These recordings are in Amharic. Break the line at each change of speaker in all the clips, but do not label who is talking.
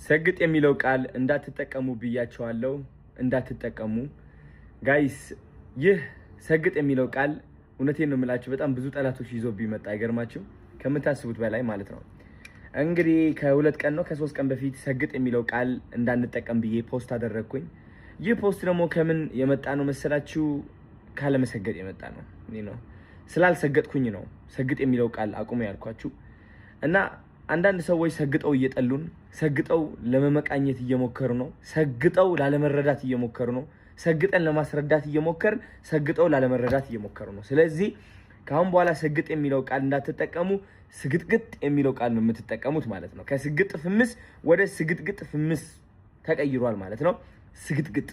ሰግጥ የሚለው ቃል እንዳትጠቀሙ ብያቸዋለሁ። እንዳትጠቀሙ ጋይስ። ይህ ሰግጥ የሚለው ቃል እውነቴን ነው የምላችሁ በጣም ብዙ ጠላቶች ይዞብኝ መጣ። አይገርማችሁ? ከምታስቡት በላይ ማለት ነው። እንግዲህ ከ2 ቀን ነው ከ3 ቀን በፊት ሰግጥ የሚለው ቃል እንዳንጠቀም ብዬ ፖስት አደረግኩኝ። ይህ ፖስት ደግሞ ከምን የመጣ ነው መሰላችሁ? ካለ መሰገጥ የመጣ ነው። ነው ስላልሰገጥኩኝ ነው ሰግጥ የሚለው ቃል አቁሙ ያልኳችሁ። እና አንዳንድ ሰዎች ሰግጠው እየጠሉን፣ ሰግጠው ለመመቃኘት እየሞከሩ ነው፣ ሰግጠው ላለመረዳት እየሞከሩ ነው፣ ሰግጠን ለማስረዳት እየሞከርን ሰግጠው ላለመረዳት እየሞከሩ ነው። ስለዚህ ካሁን በኋላ ሰግጥ የሚለው ቃል እንዳትጠቀሙ፣ ስግጥግጥ የሚለው ቃል ነው የምትጠቀሙት ማለት ነው። ከስግጥ ፍምስ ወደ ስግጥግጥ ፍምስ ተቀይሯል ማለት ነው። ስግጥግጥ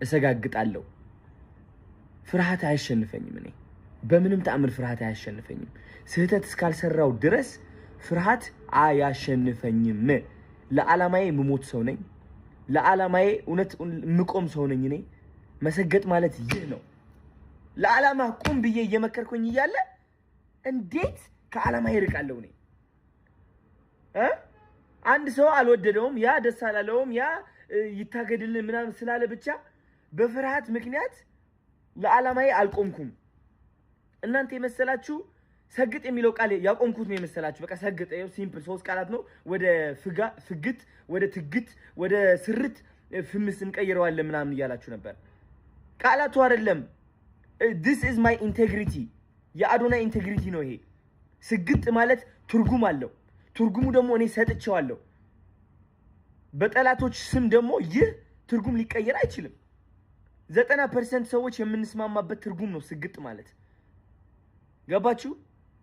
እሰጋግጣለሁ። ፍርሃት አያሸንፈኝም። እኔ በምንም ተአምር ፍርሃት አያሸንፈኝም። ስህተት እስካልሰራው ድረስ ፍርሃት አያሸንፈኝም። ለዓላማዬ ምሞት ሰው ነኝ። ለዓላማዬ እውነት ምቆም ሰው ነኝ። እኔ መሰገጥ ማለት ይህ ነው። ለዓላማ ቁም ብዬ እየመከርኩኝ እያለ እንዴት ከዓላማዬ እርቃለሁ? እኔ አንድ ሰው አልወደደውም፣ ያ ደስ አላለውም፣ ያ ይታገድልን ምናምን ስላለ ብቻ በፍርሃት ምክንያት ለዓላማዬ አልቆምኩም። እናንተ የመሰላችሁ ሰግጥ የሚለው ቃል ያቆምኩት ነው የመሰላችሁ። በቃ ሰግጥ ይኸው ሲምፕል 3 ቃላት ነው። ወደ ፍግት፣ ወደ ትግት፣ ወደ ስርት ፍምስ እንቀይረዋለን ምናምን እያላችሁ ነበር። ቃላቱ አይደለም። this is my integrity የአዶናይ ኢንቴግሪቲ ነው ይሄ። ስግጥ ማለት ትርጉም አለው። ትርጉሙ ደግሞ እኔ ሰጥቼዋለሁ። በጠላቶች ስም ደግሞ ይህ ትርጉም ሊቀየር አይችልም። 90% ሰዎች የምንስማማበት ትርጉም ነው ስግጥ ማለት። ገባችሁ?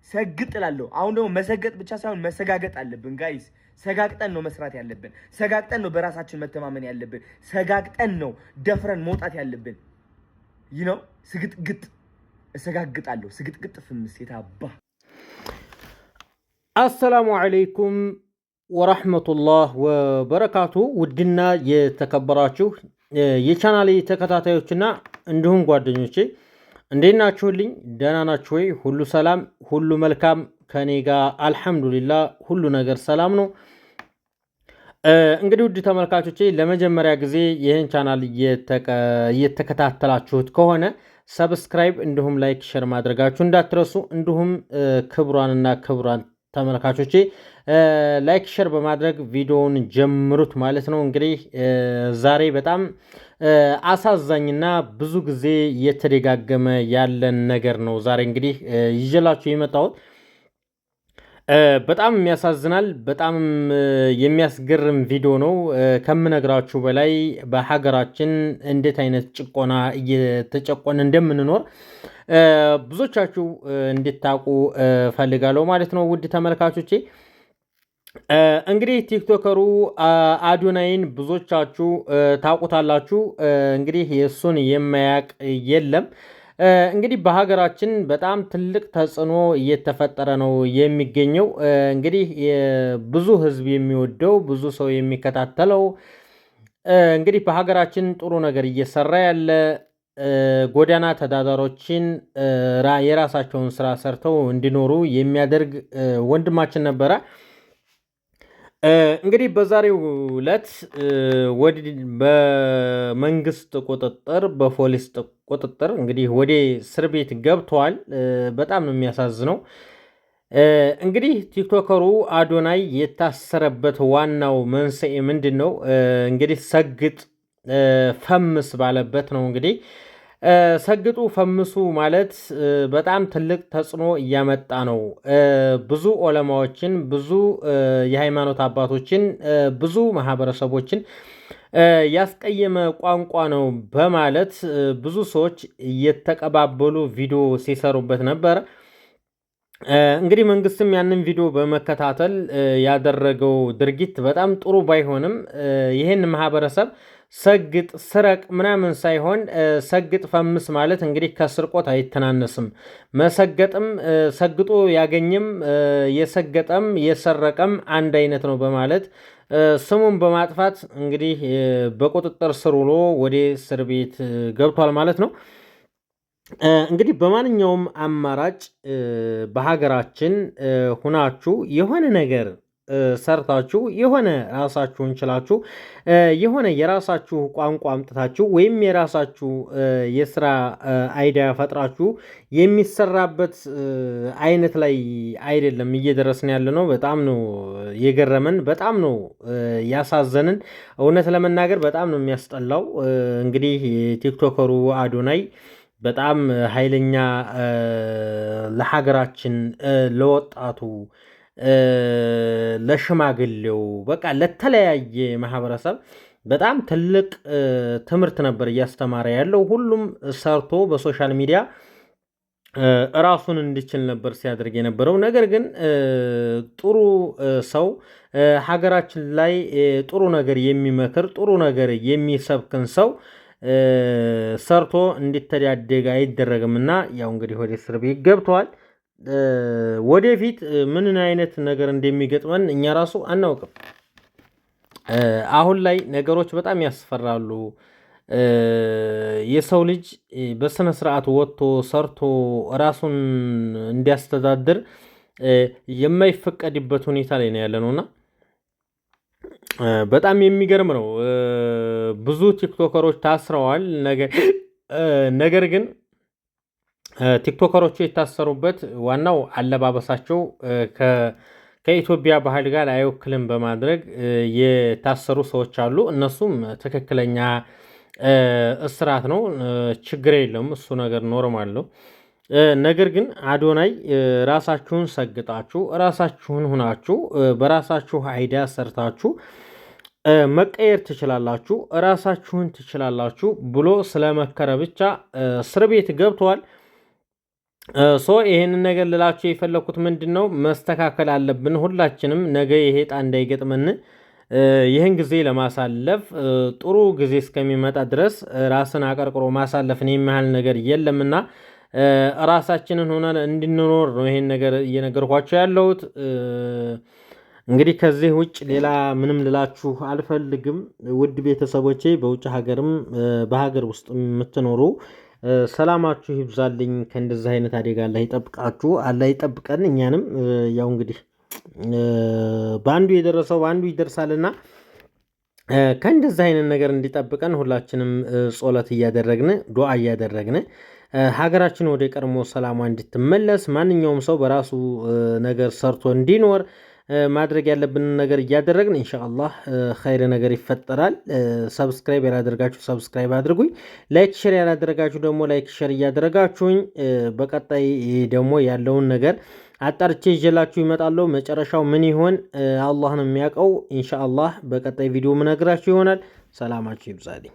ሰግጥ እላለሁ። አሁን ደግሞ መሰገጥ ብቻ ሳይሆን መሰጋገጥ አለብን ጋይስ። ሰጋግጠን ነው መስራት ያለብን። ሰጋግጠን ነው በራሳችን መተማመን ያለብን። ሰጋግጠን ነው ደፍረን መውጣት ያለብን። ይህ ነው ስግጥግጥ። እሰጋግጣለሁ። ስግጥግጥ ፍምስ የታባ።
አሰላሙ አለይኩም ወራህመቱላህ ወበረካቱ። ውድና የተከበራችሁ የቻናሌ ተከታታዮችና እንዲሁም ጓደኞቼ እንዴት ናችሁልኝ? ደህና ናችሁ ወይ? ሁሉ ሰላም፣ ሁሉ መልካም ከኔ ጋር አልሐምዱሊላህ፣ ሁሉ ነገር ሰላም ነው። እንግዲህ ውድ ተመልካቾቼ ለመጀመሪያ ጊዜ ይህን ቻናል እየተከታተላችሁት ከሆነ ሰብስክራይብ እንዲሁም ላይክ ሼር ማድረጋችሁ እንዳትረሱ። እንዲሁም ክቡራንና ክቡራን ተመልካቾቼ ላይክ ሼር በማድረግ ቪዲዮውን ጀምሩት ማለት ነው። እንግዲህ ዛሬ በጣም አሳዛኝና ብዙ ጊዜ እየተደጋገመ ያለን ነገር ነው ዛሬ እንግዲህ ይዤላችሁ የመጣሁት። በጣም የሚያሳዝናል፣ በጣም የሚያስገርም ቪዲዮ ነው። ከምነግራችሁ በላይ በሀገራችን እንዴት አይነት ጭቆና እየተጨቆነ እንደምንኖር ብዙዎቻችሁ እንድታውቁ ፈልጋለሁ ማለት ነው። ውድ ተመልካቾቼ እንግዲህ ቲክቶከሩ አዶናይን ብዙዎቻችሁ ታውቁታላችሁ። እንግዲህ የእሱን የማያውቅ የለም። እንግዲህ በሀገራችን በጣም ትልቅ ተጽዕኖ እየተፈጠረ ነው የሚገኘው። እንግዲህ ብዙ ሕዝብ የሚወደው ብዙ ሰው የሚከታተለው እንግዲህ በሀገራችን ጥሩ ነገር እየሰራ ያለ ጎዳና ተዳዳሪዎችን የራሳቸውን ስራ ሰርተው እንዲኖሩ የሚያደርግ ወንድማችን ነበረ። እንግዲህ በዛሬው ዕለት በመንግስት ቁጥጥር በፖሊስ ቁጥጥር እንግዲህ ወደ እስር ቤት ገብተዋል። በጣም ነው የሚያሳዝነው። እንግዲህ ቲክቶከሩ አዶናይ የታሰረበት ዋናው መንስኤ ምንድን ነው? እንግዲህ ሰግጥ ፈምስ ባለበት ነው። እንግዲህ ሰግጡ ፈምሱ ማለት በጣም ትልቅ ተጽዕኖ እያመጣ ነው። ብዙ ዑለማዎችን፣ ብዙ የሃይማኖት አባቶችን፣ ብዙ ማህበረሰቦችን ያስቀየመ ቋንቋ ነው በማለት ብዙ ሰዎች እየተቀባበሉ ቪዲዮ ሲሰሩበት ነበር። እንግዲህ መንግስትም ያንን ቪዲዮ በመከታተል ያደረገው ድርጊት በጣም ጥሩ ባይሆንም ይህን ማህበረሰብ ሰግጥ ስረቅ ምናምን ሳይሆን ሰግጥ ፈምስ ማለት እንግዲህ ከስርቆት አይተናነስም። መሰገጥም ሰግጦ ያገኝም የሰገጠም የሰረቀም አንድ አይነት ነው በማለት ስሙን በማጥፋት እንግዲህ በቁጥጥር ስር ውሎ ወደ እስር ቤት ገብቷል ማለት ነው። እንግዲህ በማንኛውም አማራጭ በሀገራችን ሁናችሁ የሆነ ነገር ሰርታችሁ የሆነ ራሳችሁን ችላችሁ የሆነ የራሳችሁ ቋንቋ አምጥታችሁ ወይም የራሳችሁ የስራ አይዲያ ፈጥራችሁ የሚሰራበት አይነት ላይ አይደለም እየደረስን ያለ ነው። በጣም ነው የገረመን፣ በጣም ነው ያሳዘንን። እውነት ለመናገር በጣም ነው የሚያስጠላው። እንግዲህ ቲክቶከሩ አዶናይ በጣም ኃይለኛ ለሀገራችን፣ ለወጣቱ፣ ለሽማግሌው በቃ ለተለያየ ማህበረሰብ በጣም ትልቅ ትምህርት ነበር እያስተማረ ያለው። ሁሉም ሰርቶ በሶሻል ሚዲያ ራሱን እንዲችል ነበር ሲያደርግ የነበረው። ነገር ግን ጥሩ ሰው ሀገራችን ላይ ጥሩ ነገር የሚመክር ጥሩ ነገር የሚሰብክን ሰው ሰርቶ እንዲተዳደግ አይደረግምና ያው እንግዲህ ወደ እስር ቤት ገብተዋል። ወደፊት ምን አይነት ነገር እንደሚገጥመን እኛ ራሱ አናውቅም። አሁን ላይ ነገሮች በጣም ያስፈራሉ። የሰው ልጅ በስነ ስርዓት ወጥቶ ሰርቶ ራሱን እንዲያስተዳድር የማይፈቀድበት ሁኔታ ላይ ነው ያለነውና በጣም የሚገርም ነው። ብዙ ቲክቶከሮች ታስረዋል። ነገር ግን ቲክቶከሮቹ የታሰሩበት ዋናው አለባበሳቸው ከኢትዮጵያ ባህል ጋር አይወክልም በማድረግ የታሰሩ ሰዎች አሉ። እነሱም ትክክለኛ እስራት ነው፣ ችግር የለውም፣ እሱ ነገር ኖርማል ነው። ነገር ግን አዶናይ ራሳችሁን ሰግጣችሁ ራሳችሁን ሁናችሁ በራሳችሁ አይዲያ ሰርታችሁ መቀየር ትችላላችሁ፣ ራሳችሁን ትችላላችሁ ብሎ ስለመከረ ብቻ እስር ቤት ገብተዋል። ይህንን ነገር ልላችሁ የፈለኩት ምንድን ነው፣ መስተካከል አለብን ሁላችንም። ነገ ይሄ ዕጣ እንዳይገጥመን ይህን ጊዜ ለማሳለፍ ጥሩ ጊዜ እስከሚመጣ ድረስ ራስን አቀርቅሮ ማሳለፍን የሚያህል ነገር የለምና ራሳችንን ሆነን እንድንኖር ነው ይሄን ነገር እየነገርኳቸው ያለሁት። እንግዲህ ከዚህ ውጭ ሌላ ምንም ልላችሁ አልፈልግም። ውድ ቤተሰቦቼ በውጭ ሀገርም በሀገር ውስጥ የምትኖሩ ሰላማችሁ ይብዛልኝ። ከእንደዚህ አይነት አደጋ አላህ ይጠብቃችሁ፣ አላህ ይጠብቀን። እኛንም ያው እንግዲህ በአንዱ የደረሰው በአንዱ ይደርሳልና ከእንደዚህ አይነት ነገር እንዲጠብቀን ሁላችንም ጸሎት እያደረግን ዱዓ እያደረግን ሀገራችን ወደ ቀድሞ ሰላሟ እንድትመለስ ማንኛውም ሰው በራሱ ነገር ሰርቶ እንዲኖር ማድረግ ያለብንን ነገር እያደረግን ኢንሻአላህ ኸይር ነገር ይፈጠራል። ሰብስክራይብ ያላደረጋችሁ ሰብስክራይብ አድርጉኝ። ላይክ ሼር ያላደረጋችሁ ደግሞ ላይክ ሼር እያደረጋችሁኝ በቀጣይ ደግሞ ያለውን ነገር አጣርቼ ይዤላችሁ ይመጣለሁ። መጨረሻው ምን ይሆን አላህ ነው የሚያውቀው። ኢንሻአላህ በቀጣይ ቪዲዮ ምነግራችሁ ይሆናል። ሰላማችሁ ይብዛልኝ።